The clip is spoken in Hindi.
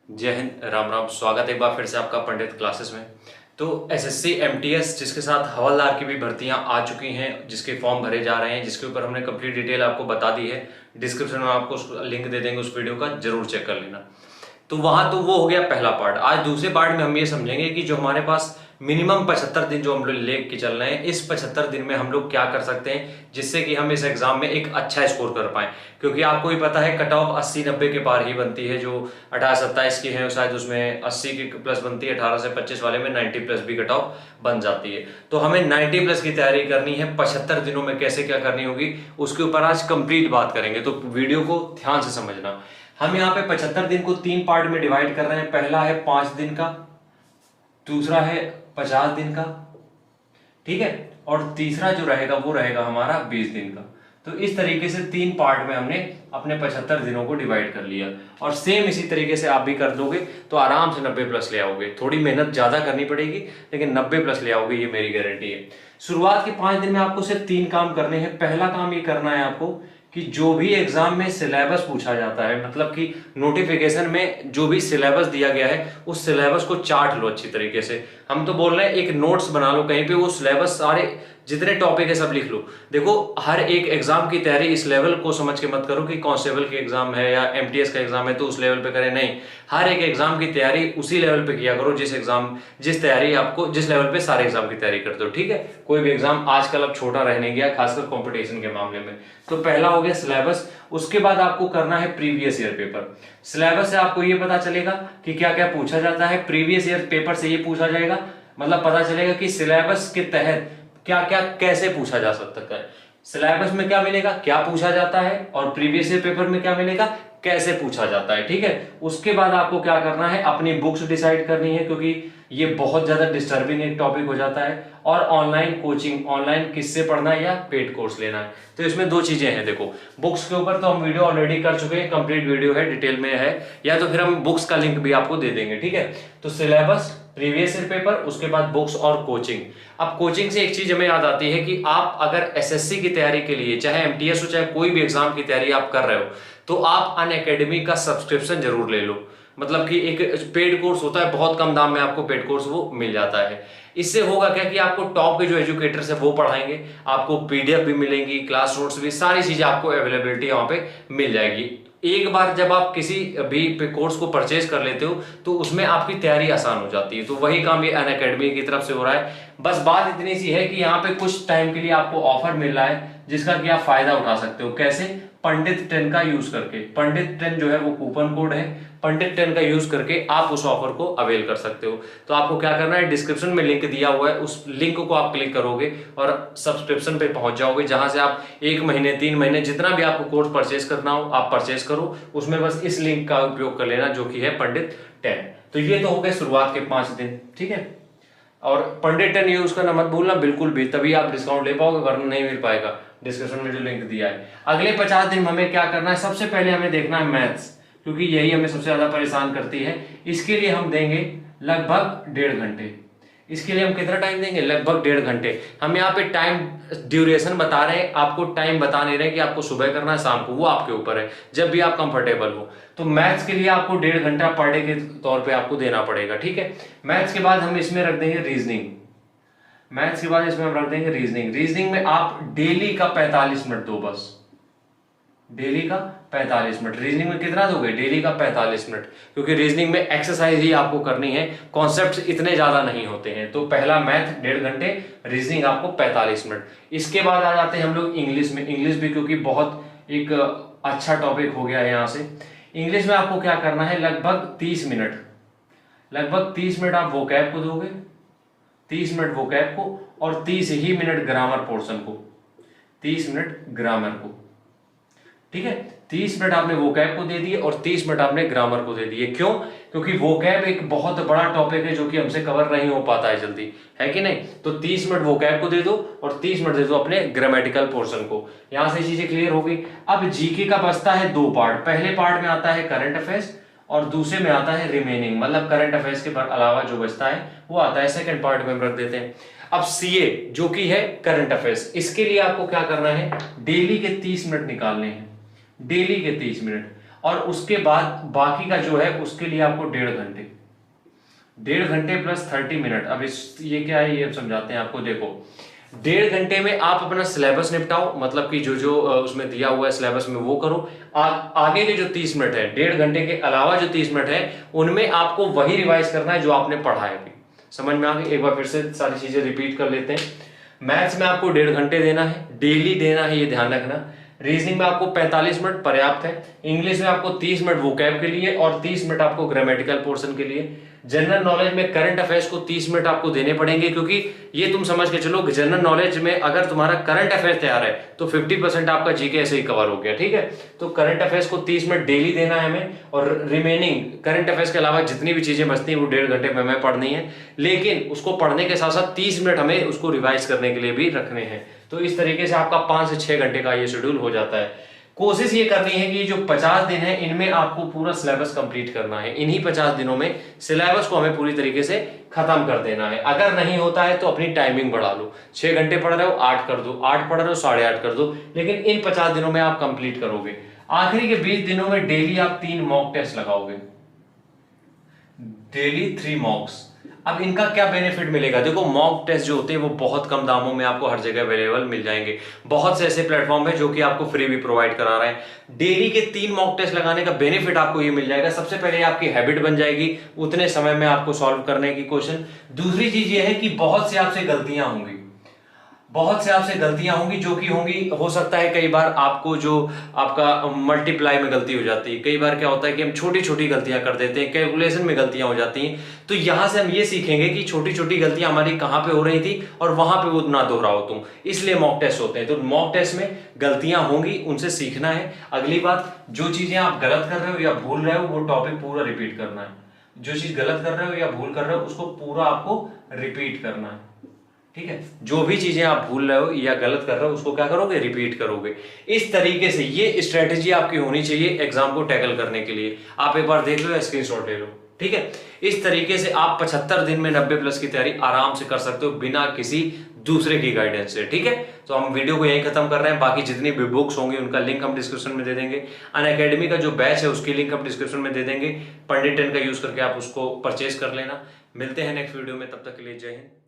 जय हिंद, राम राम। स्वागत है एक बार फिर से आपका पंडित क्लासेस में। तो एसएससी एमटीएस जिसके साथ हवलदार की भी भर्तियां आ चुकी हैं, जिसके फॉर्म भरे जा रहे हैं, जिसके ऊपर हमने कंप्लीट डिटेल आपको बता दी है। डिस्क्रिप्शन में आपको लिंक दे देंगे उस वीडियो का, जरूर चेक कर लेना। तो वहां तो वो हो गया पहला पार्ट। आज दूसरे पार्ट में हम ये समझेंगे कि जो हमारे पास मिनिमम 75 दिन जो हम लोग ले के चल रहे हैं, इस 75 दिन में हम लोग क्या कर सकते हैं जिससे कि हम इस एग्जाम में एक अच्छा स्कोर कर पाए। क्योंकि आपको भी पता है कट ऑफ 80-90 के पार ही बनती है। जो 28-27 की है शायद उसमें 80 की प्लस बनती है, 18 से 25 वाले में 90 प्लस भी कट ऑफ बन जाती है। तो हमें 90 प्लस की तैयारी करनी है। 75 दिनों में कैसे क्या करनी होगी उसके ऊपर आज कंप्लीट बात करेंगे, तो वीडियो को ध्यान से समझना। हम यहाँ पे 75 दिन को 3 पार्ट में डिवाइड कर रहे हैं। पहला है 5 दिन का, दूसरा है 50 दिन का, ठीक है, और तीसरा जो रहेगा वो रहेगा हमारा 20 दिन का। तो इस तरीके से 3 पार्ट में हमने अपने 75 दिनों को डिवाइड कर लिया। और सेम इसी तरीके से आप भी कर दोगे तो आराम से 90 प्लस ले आओगे। थोड़ी मेहनत ज्यादा करनी पड़ेगी लेकिन 90 प्लस ले आओगे, ये मेरी गारंटी है। शुरुआत के 5 दिन में आपको सिर्फ 3 काम करने हैं। पहला काम ये करना है आपको कि जो भी एग्जाम में सिलेबस पूछा जाता है, मतलब कि नोटिफिकेशन में जो भी सिलेबस दिया गया है उस सिलेबस को चाट लो अच्छी तरीके से। हम तो बोल रहे हैं एक नोट्स बना लो कहीं पे, वो सिलेबस सारे जितने टॉपिक है सब लिख लो। देखो, हर एक एग्जाम की तैयारी इस लेवल को समझ के मत करो कि कांस्टेबल की एग्जाम है या एमटीएस का एग्जाम है तो उस लेवल पे करें, नहीं। हर एक एग्जाम की तैयारी उसी लेवल पे किया करो जिस तैयारी आपको जिस लेवल पे सारे एग्जाम की तैयारी करते हो, ठीक है। कोई भी एग्जाम आजकल अब छोटा रहने गया, खासकर कॉम्पिटिशन के मामले में। तो पहला हो गया सिलेबस। उसके बाद आपको करना है प्रीवियस ईयर पेपर। सिलेबस से आपको ये पता चलेगा कि क्या क्या पूछा जाता है। प्रीवियस ईयर पेपर से ये पूछा जाएगा, मतलब पता चलेगा कि सिलेबस के तहत क्या क्या कैसे पूछा जा सकता है। सिलेबस में क्या मिलेगा, क्या पूछा जाता है, और प्रीवियस ईयर पेपर में क्या मिलेगा, कैसे पूछा जाता है, ठीक है। उसके बाद आपको क्या करना है, अपनी बुक्स डिसाइड करनी है, क्योंकि ये बहुत ज्यादा डिस्टर्बिंग एक टॉपिक हो जाता है। और ऑनलाइन कोचिंग, ऑनलाइन किससे पढ़ना है या पेड कोर्स लेना है। तो इसमें दो चीजें हैं। देखो, बुक्स के ऊपर तो हम वीडियो ऑलरेडी कर चुके हैं, कंप्लीट वीडियो है, डिटेल में है, या तो फिर हम बुक्स का लिंक भी आपको दे देंगे, ठीक है। तो सिलेबस, प्रीवियस ईयर पेपर, उसके बाद बुक्स और कोचिंग। अब कोचिंग से एक चीज हमें याद आती है कि आप अगर एसएससी की तैयारी के लिए, चाहे एमटीएस हो चाहे कोई भी एग्जाम की तैयारी आप कर रहे हो, तो आप अनअकैडमी का सब्सक्रिप्शन जरूर ले लो। मतलब कि एक पेड कोर्स होता है, बहुत कम दाम में आपको पेड कोर्स वो मिल जाता है। इससे होगा क्या कि आपको टॉप के जो एजुकेटर्स है वो पढ़ाएंगे, आपको पीडीएफ भी मिलेंगी, क्लास नोट्स भी, सारी चीजें आपको अवेलेबिलिटी वहां पे मिल जाएगी। एक बार जब आप किसी भी कोर्स को परचेज कर लेते हो तो उसमें आपकी तैयारी आसान हो जाती है। तो वही काम ये अनअकैडमी की तरफ से हो रहा है। बस बात इतनी सी है कि यहाँ पे कुछ टाइम के लिए आपको ऑफर मिल रहा है जिसका कि आप फायदा उठा सकते हो। कैसे? पंडित 10 का यूज करके। पंडित 10 जो है वो कूपन कोड है, पंडित 10 का यूज करके आप उस ऑफर को अवेल कर सकते हो। तो आपको क्या करना है, डिस्क्रिप्शन में लिंक दिया हुआ है, उस लिंक को आप क्लिक करोगे और सब्सक्रिप्शन पे पहुंच जाओगे, जहां से आप 1 महीने 3 महीने जितना भी आपको कोर्स परचेज करना हो आप परचेज करो। उसमें बस इस लिंक का उपयोग कर लेना जो कि है पंडित 10। तो ये तो हो गए शुरुआत के 5 दिन, ठीक है। और पंडित 10 यूज करना मत भूलना बिल्कुल भी, तभी आप डिस्काउंट ले पाओगे, वरना नहीं मिल पाएगा। डिस्क्रिप्शन में जो लिंक दिया है। अगले 50 दिन हमें क्या करना है, सबसे पहले हमें देखना है मैथ्स, क्योंकि यही हमें सबसे ज्यादा परेशान करती है। इसके लिए हम देंगे लगभग 1.5 घंटे। इसके लिए हम कितना टाइम देंगे, लगभग 1.5 घंटे। हम यहाँ पे टाइम ड्यूरेशन बता रहे हैं, आपको टाइम बता नहीं रहे कि आपको सुबह करना है शाम को, वो आपके ऊपर है, जब भी आप कंफर्टेबल हो। तो मैथ्स के लिए आपको 1.5 घंटा पर डे के तौर पे आपको देना पड़ेगा, ठीक है। मैथ्स के बाद हम इसमें रख देंगे रीजनिंग। मैथ्स के बाद इसमें हम रख देंगे रीजनिंग। रीजनिंग में आप डेली का 45 मिनट दो, बस डेली का 45 मिनट। रीजनिंग में कितना दोगे, डेली का 45 मिनट, क्योंकि रीजनिंग में एक्सरसाइज ही आपको करनी है, कॉन्सेप्ट्स इतने ज्यादा नहीं होते हैं। तो पहला मैथ 1.5 घंटे, रीजनिंग आपको 45 मिनट। इसके बाद आ जाते हैं हम लोग इंग्लिश में। इंग्लिश भी क्योंकि बहुत एक अच्छा टॉपिक हो गया है यहाँ से। इंग्लिश में आपको क्या करना है, लगभग 30 मिनट, लगभग 30 मिनट आप वोकैब को दोगे, 30 मिनट वोकैब को, और 30 ही मिनट ग्रामर पोर्शन को, 30 मिनट ग्रामर को, ठीक है। 30 मिनट आपने वोकैब को दे दिए और 30 मिनट आपने ग्रामर को दे दिए। क्यों? क्योंकि वोकैब एक बहुत बड़ा टॉपिक है जो कि हमसे कवर नहीं हो पाता है जल्दी, है कि नहीं। तो 30 मिनट वोकैब को दे दो और 30 मिनट दे दो अपने ग्रामेटिकल पोर्शन को। यहां से चीजें क्लियर हो गई। अब जीके का बचता है 2 पार्ट। पहले पार्ट में आता है करंट अफेयर्स और दूसरे में आता है रिमेनिंग, मतलब करंट अफेयर्स के अलावा जो बचता है वो आता है सेकंड पार्ट में हम रख देते हैं। अब सीए जो कि है करंट अफेयर्स, इसके लिए आपको क्या करना है, डेली के 30 मिनट निकालने हैं, डेली के 30 मिनट। और उसके बाद बाकी का जो है उसके लिए आपको 1.5 घंटे, 1.5 घंटे प्लस 30 मिनट। अब इस ये क्या है ये समझाते हैं आपको। देखो 1.5 घंटे में आप अपना सिलेबस निपटाओ, मतलब कि जो जो उसमें दिया हुआ है सिलेबस में वो करो। आगे के जो 30 मिनट है, 1.5 घंटे के अलावा जो 30 मिनट है उनमें आपको वही रिवाइज करना है जो आपने पढ़ा है। अभी समझ में आ गई? एक बार फिर से सारी चीजें रिपीट कर लेते हैं। मैथ्स में आपको 1.5 घंटे देना है, डेली देना है, ये ध्यान रखना। रीजनिंग में आपको 45 मिनट पर्याप्त है। इंग्लिश में आपको 30 मिनट वोकैब के लिए और 30 मिनट आपको ग्रामेटिकल पोर्शन के लिए। जनरल नॉलेज में करंट अफेयर्स को 30 मिनट आपको देने पड़ेंगे, क्योंकि ये तुम समझ के चलो जनरल नॉलेज में अगर तुम्हारा करंट अफेयर्स तैयार है तो 50% आपका जीके ऐसे ही कवर हो गया। ठीक है, तो करंट अफेयर्स को 30 मिनट डेली देना है हमें, और रिमेनिंग करंट अफेयर्स के अलावा जितनी भी चीजें बचती हैं वो 1.5 घंटे में हमें पढ़नी है। लेकिन उसको पढ़ने के साथ साथ 30 मिनट हमें उसको रिवाइज करने के लिए भी रखने हैं। तो इस तरीके से आपका 5 से 6 घंटे का ये शेड्यूल हो जाता है। कोशिश ये करनी है कि जो 50 दिन है इनमें आपको पूरा सिलेबस कंप्लीट करना है। इन्हीं 50 दिनों में सिलेबस को हमें पूरी तरीके से खत्म कर देना है। अगर नहीं होता है तो अपनी टाइमिंग बढ़ा लो, 6 घंटे पढ़ रहे हो 8 कर दो, 8 पढ़ रहे हो 8.5 कर दो, लेकिन इन 50 दिनों में आप कंप्लीट करोगे। आखिरी के 20 दिनों में डेली आप 3 मॉक टेस्ट लगाओगे, डेली 3 मॉक्स। अब इनका क्या बेनिफिट मिलेगा? देखो मॉक टेस्ट जो होते हैं वो बहुत कम दामों में आपको हर जगह अवेलेबल मिल जाएंगे। बहुत से ऐसे प्लेटफॉर्म है जो कि आपको फ्री भी प्रोवाइड करा रहे हैं। डेली के 3 मॉक टेस्ट लगाने का बेनिफिट आपको ये मिल जाएगा। सबसे पहले आपकी हैबिट बन जाएगी उतने समय में आपको सॉल्व करने की क्वेश्चन। दूसरी चीज ये है कि बहुत से आपसे गलतियां होंगी, बहुत से आपसे गलतियां होंगी जो कि होंगी। हो सकता है कई बार आपको जो आपका मल्टीप्लाई में गलती हो जाती है, कई बार क्या होता है कि हम छोटी छोटी गलतियां कर देते हैं, कैलकुलेशन में गलतियां हो जाती हैं। तो यहां से हम ये सीखेंगे कि छोटी छोटी गलतियां हमारी कहां पे हो रही थी और वहां पे वो ना दोहराओ तुम, इसलिए मॉक टेस्ट होते हैं। तो मॉक टेस्ट में गलतियां होंगी, उनसे सीखना है। अगली बात, जो चीजें आप गलत कर रहे हो या भूल रहे हो वो टॉपिक पूरा रिपीट करना है। जो चीज गलत कर रहे हो या भूल कर रहे हो उसको पूरा आपको रिपीट करना है। ठीक है, जो भी चीजें आप भूल रहे हो या गलत कर रहे हो उसको क्या करोगे? रिपीट करोगे। इस तरीके से ये स्ट्रेटेजी आपकी होनी चाहिए एग्जाम को टैकल करने के लिए। आप एक बार देख लो या स्क्रीनशॉट ले लो। ठीक है, इस तरीके से आप 75 दिन में 90 प्लस की तैयारी आराम से कर सकते हो बिना किसी दूसरे की गाइडेंस से। ठीक है, तो हम वीडियो को यहीं खत्म कर रहे हैं। बाकी जितनी भी बुक्स होंगी उनका लिंक हम डिस्क्रिप्शन में दे देंगे। अनअकैडमी का जो बैच है उसकी लिंक हम डिस्क्रिप्शन में दे देंगे। पंडित 10 का यूज करके आप उसको परचेज कर लेना। मिलते हैं नेक्स्ट वीडियो में, तब तक के लिए जय हिंद।